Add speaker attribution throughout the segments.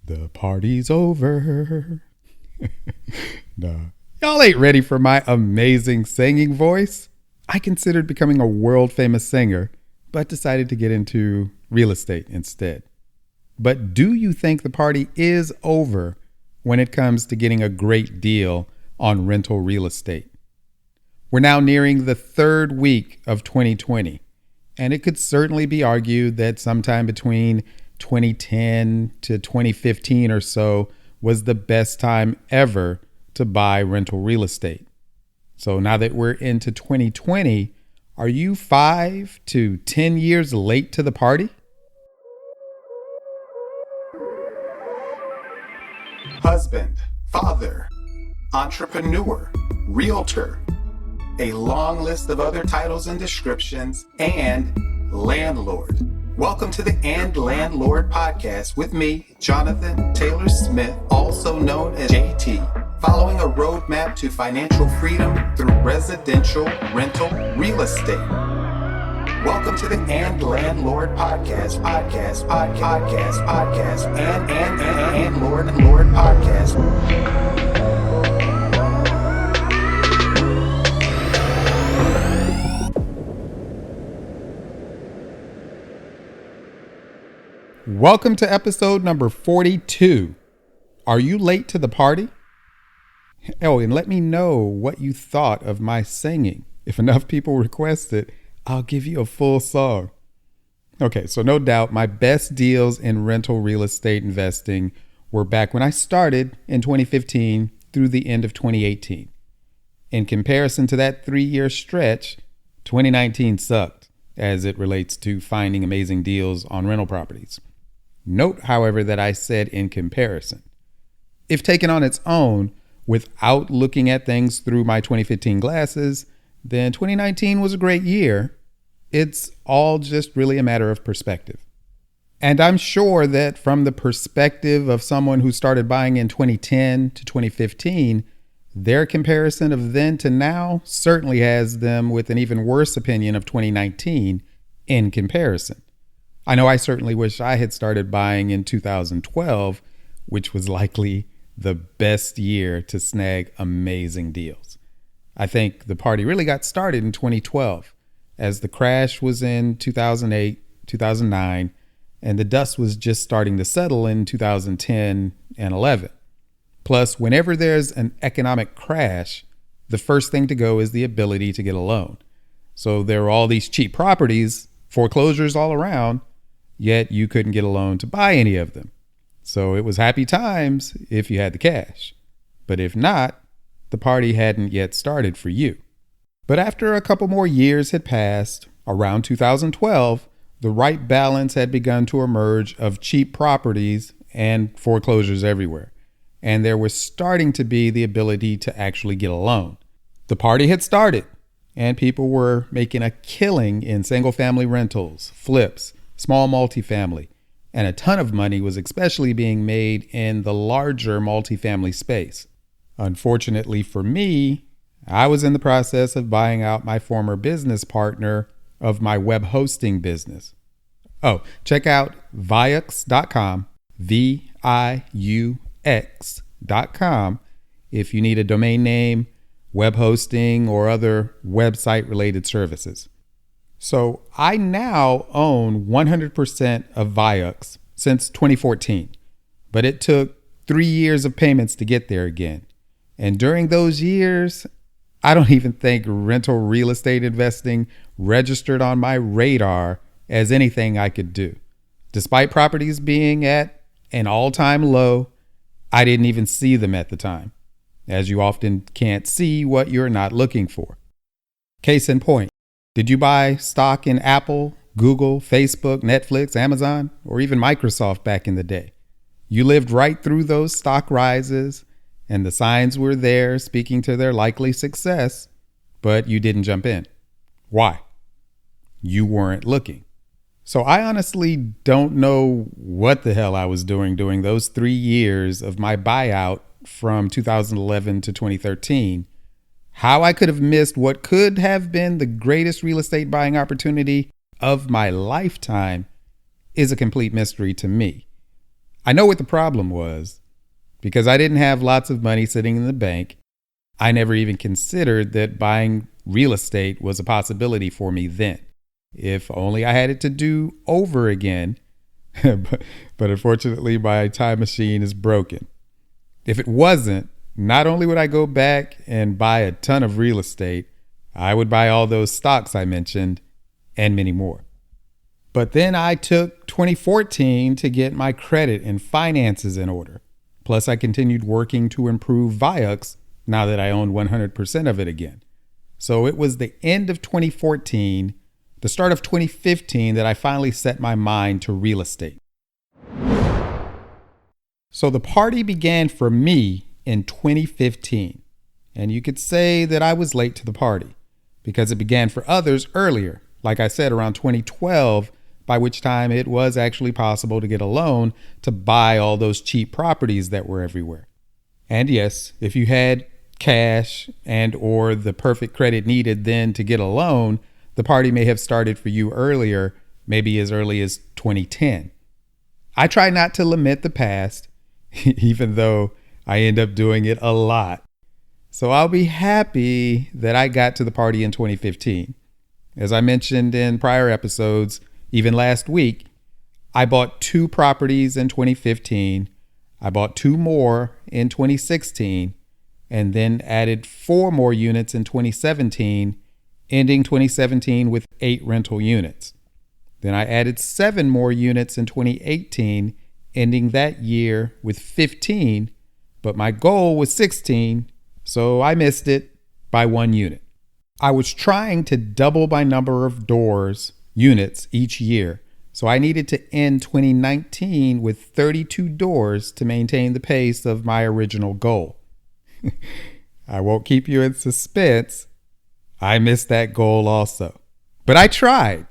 Speaker 1: The party's over. Nah. Y'all ain't ready for my amazing singing voice. I considered becoming a world famous singer, but decided to get into real estate instead. But do you think the party is over when it comes to getting a great deal on rental real estate? We're now nearing the third week of 2020, and it could certainly be argued that sometime between 2010 to 2015 or so was the best time ever to buy rental real estate. So now that we're into 2020, are you 5 to 10 years late to the party?
Speaker 2: Husband, father, entrepreneur, realtor, a long list of other titles and descriptions, and landlord. Welcome to the And Landlord podcast with me, Jonathan Taylor Smith, also known as JT, following a roadmap to financial freedom through residential rental real estate. Welcome to the And Landlord podcast, and Lord podcast.
Speaker 1: Welcome to episode number 42. Are you late to the party? Oh, and let me know what you thought of my singing. If enough people request it, I'll give you a full song. Okay, so no doubt my best deals in rental real estate investing were back when I started in 2015 through the end of 2018. In comparison to that 3-year stretch, 2019 sucked as it relates to finding amazing deals on rental properties. Note, however, that I said in comparison. If taken on its own, without looking at things through my 2015 glasses, then 2019 was a great year. It's all just really a matter of perspective. And I'm sure that from the perspective of someone who started buying in 2010 to 2015, their comparison of then to now certainly has them with an even worse opinion of 2019 in comparison. I know I certainly wish I had started buying in 2012, which was likely the best year to snag amazing deals. I think the party really got started in 2012, as the crash was in 2008, 2009, and the dust was just starting to settle in 2010 and 11. Plus, whenever there's an economic crash, the first thing to go is the ability to get a loan. So there were all these cheap properties, foreclosures all around, yet you couldn't get a loan to buy any of them. So it was happy times if you had the cash. But if not, the party hadn't yet started for you. But after a couple more years had passed, around 2012, the right balance had begun to emerge of cheap properties and foreclosures everywhere. And there was starting to be the ability to actually get a loan. The party had started, and people were making a killing in single-family rentals, flips, small multifamily, and a ton of money was especially being made in the larger multifamily space. Unfortunately for me, I was in the process of buying out my former business partner of my web hosting business. Oh, check out Viux.com, Viux.com, if you need a domain name, web hosting, or other website related services. So I now own 100% of Viux since 2014, but it took 3 years of payments to get there again. And during those years, I don't even think rental real estate investing registered on my radar as anything I could do. Despite properties being at an all-time low, I didn't even see them at the time, as you often can't see what you're not looking for. Case in point. Did you buy stock in Apple, Google, Facebook, Netflix, Amazon, or even Microsoft back in the day? You lived right through those stock rises, and the signs were there speaking to their likely success, but you didn't jump in. Why? You weren't looking. So I honestly don't know what the hell I was doing during those 3 years of my buyout from 2011 to 2013. How I could have missed what could have been the greatest real estate buying opportunity of my lifetime is a complete mystery to me. I know what the problem was. Because I didn't have lots of money sitting in the bank, I never even considered that buying real estate was a possibility for me then. If only I had it to do over again. but unfortunately, my time machine is broken. If it wasn't, not only would I go back and buy a ton of real estate, I would buy all those stocks I mentioned and many more. But then I took 2014 to get my credit and finances in order. Plus, I continued working to improve Viux now that I owned 100% of it again. So it was the end of 2014, the start of 2015 that I finally set my mind to real estate. So the party began for me in 2015. And you could say that I was late to the party because it began for others earlier, like I said, around 2012, by which time it was actually possible to get a loan to buy all those cheap properties that were everywhere. And yes, if you had cash and or the perfect credit needed then to get a loan, the party may have started for you earlier, maybe as early as 2010. I try not to lament the past, even though I end up doing it a lot. So I'll be happy that I got to the party in 2015. As I mentioned in prior episodes, even last week, I bought 2 properties in 2015. I bought 2 more in 2016, and then added 4 more units in 2017, ending 2017 with 8 rental units. Then I added 7 more units in 2018, ending that year with 15, but my goal was 16, so I missed it by 1 unit. I was trying to double my number of units each year, so I needed to end 2019 with 32 doors to maintain the pace of my original goal. I won't keep you in suspense. I missed that goal also. But I tried.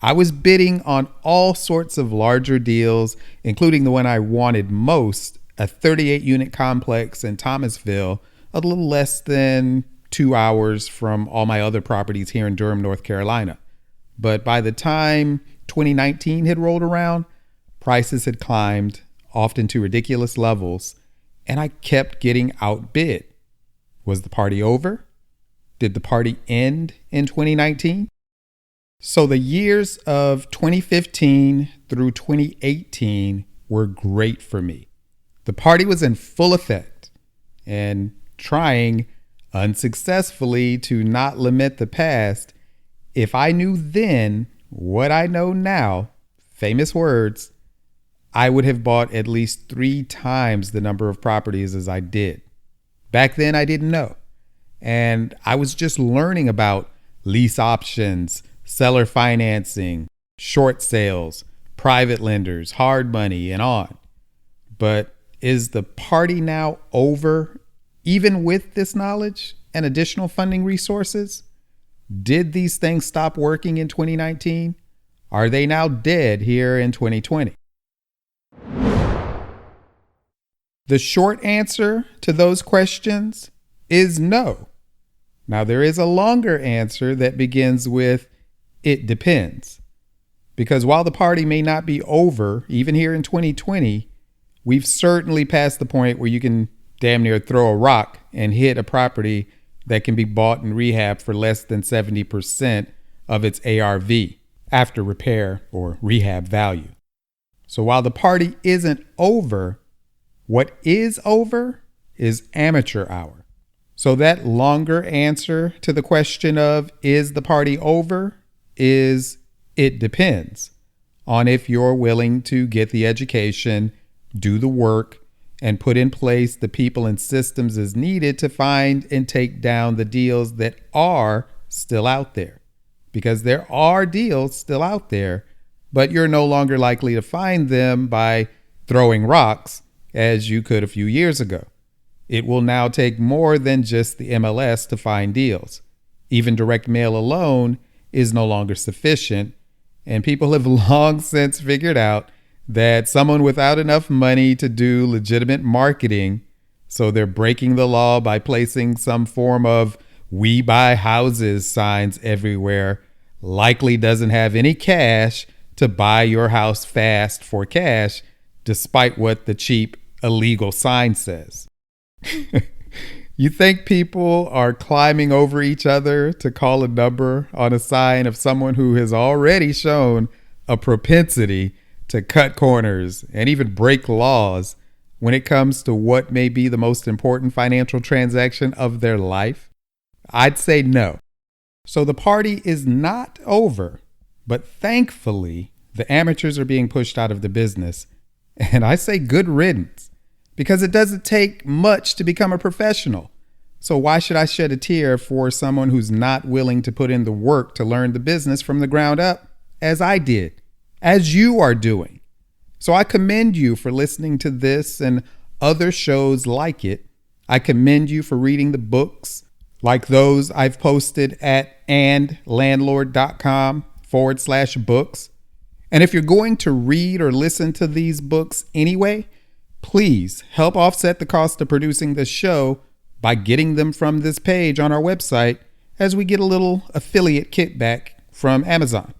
Speaker 1: I was bidding on all sorts of larger deals, including the one I wanted most, a 38-unit complex in Thomasville, a little less than 2 hours from all my other properties here in Durham, North Carolina. But by the time 2019 had rolled around, prices had climbed, often to ridiculous levels, and I kept getting outbid. Was the party over? Did the party end in 2019? So the years of 2015 through 2018 were great for me. The party was in full effect, and trying unsuccessfully to not lament the past, if I knew then what I know now, famous words, I would have bought at least 3 times the number of properties as I did. Back then, I didn't know. And I was just learning about lease options, seller financing, short sales, private lenders, hard money, and on. But is the party now over, even with this knowledge and additional funding resources? Did these things stop working in 2019? Are they now dead here in 2020? The short answer to those questions is no. Now, there is a longer answer that begins with, it depends. Because while the party may not be over, even here in 2020, we've certainly passed the point where you can damn near throw a rock and hit a property that can be bought and rehabbed for less than 70% of its ARV after repair or rehab value. So while the party isn't over, what is over is amateur hour. So that longer answer to the question of, is the party over, is it depends on if you're willing to get the education, do the work, and put in place the people and systems as needed to find and take down the deals that are still out there. Because there are deals still out there, but you're no longer likely to find them by throwing rocks as you could a few years ago. It will now take more than just the MLS to find deals. Even direct mail alone is no longer sufficient, and people have long since figured out that someone without enough money to do legitimate marketing, so they're breaking the law by placing some form of "we buy houses" signs everywhere, likely doesn't have any cash to buy your house fast for cash, despite what the cheap illegal sign says. You think people are climbing over each other to call a number on a sign of someone who has already shown a propensity to cut corners and even break laws when it comes to what may be the most important financial transaction of their life? I'd say no. So the party is not over, but thankfully, the amateurs are being pushed out of the business. And I say good riddance, because it doesn't take much to become a professional. So why should I shed a tear for someone who's not willing to put in the work to learn the business from the ground up, as I did, as you are doing? So I commend you for listening to this and other shows like it. I commend you for reading the books like those I've posted at andlandlord.com/books. And if you're going to read or listen to these books anyway, please help offset the cost of producing this show by getting them from this page on our website, as we get a little affiliate kickback from Amazon.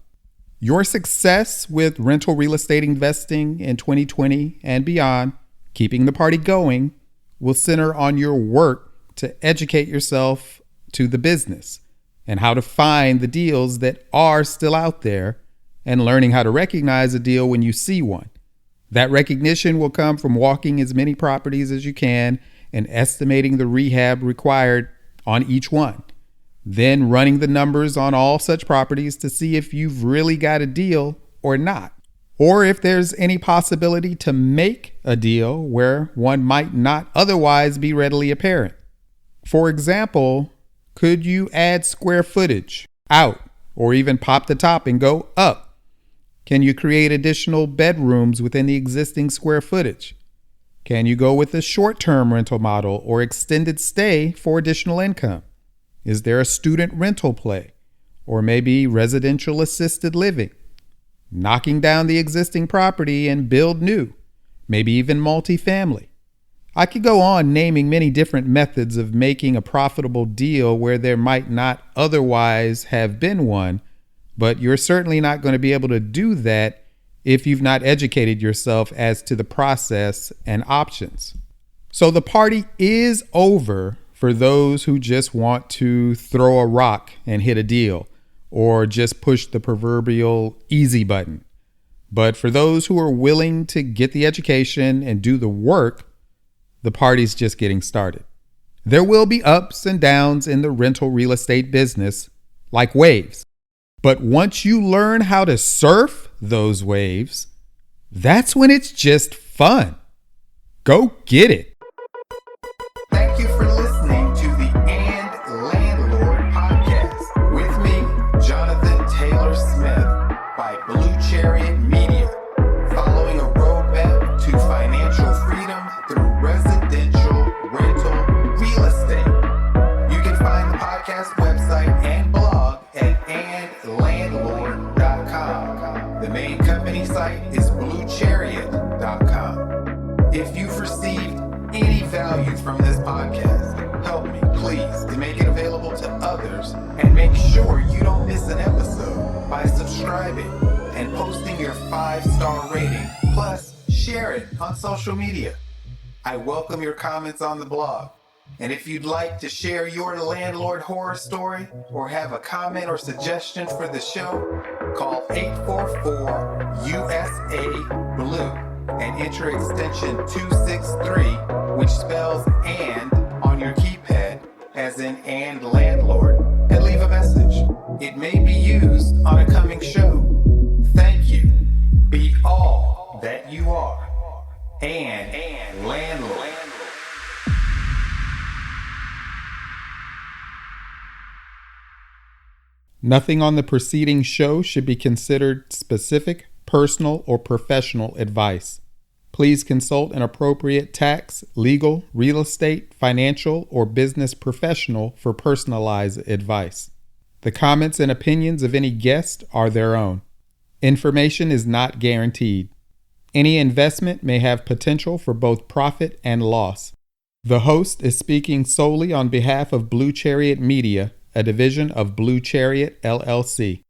Speaker 1: Your success with rental real estate investing in 2020 and beyond, keeping the party going, will center on your work to educate yourself to the business and how to find the deals that are still out there, and learning how to recognize a deal when you see one. That recognition will come from walking as many properties as you can and estimating the rehab required on each one. Then running the numbers on all such properties to see if you've really got a deal or not, or if there's any possibility to make a deal where one might not otherwise be readily apparent. For example, could you add square footage out or even pop the top and go up? Can you create additional bedrooms within the existing square footage? Can you go with a short-term rental model or extended stay for additional income? Is there a student rental play, or maybe residential assisted living? Knocking down the existing property and build new, maybe even multifamily. I could go on naming many different methods of making a profitable deal where there might not otherwise have been one, but you're certainly not going to be able to do that if you've not educated yourself as to the process and options. So the party is over for those who just want to throw a rock and hit a deal, or just push the proverbial easy button. But for those who are willing to get the education and do the work, the party's just getting started. There will be ups and downs in the rental real estate business, like waves. But once you learn how to surf those waves, that's when it's just fun. Go get it.
Speaker 2: Thank you for listening to the And Landlord podcast with me, Jonathan Taylor Smith, by Blue Chariot Media, following a roadmap to financial freedom through residential rental real estate. You can find the podcast website and blog at andlandlord.com. The main company site is bluechariot.com. If you've received any value from this podcast, help me, please, to make it available to others, and make sure you don't miss an episode by subscribing and posting your 5-star rating. Plus, share it on social media. I welcome your comments on the blog. And if you'd like to share your landlord horror story or have a comment or suggestion for the show, call 844-USA-BLUE and enter extension 263, which spells "and" on your keypad, as in "and landlord," and leave a message. It may be used on a coming show. Thank you. Be all that you are. And landlord.
Speaker 1: Nothing on the preceding show should be considered specific, personal, or professional advice. Please consult an appropriate tax, legal, real estate, financial, or business professional for personalized advice. The comments and opinions of any guest are their own. Information is not guaranteed. Any investment may have potential for both profit and loss. The host is speaking solely on behalf of Blue Chariot Media, a division of Blue Chariot, LLC.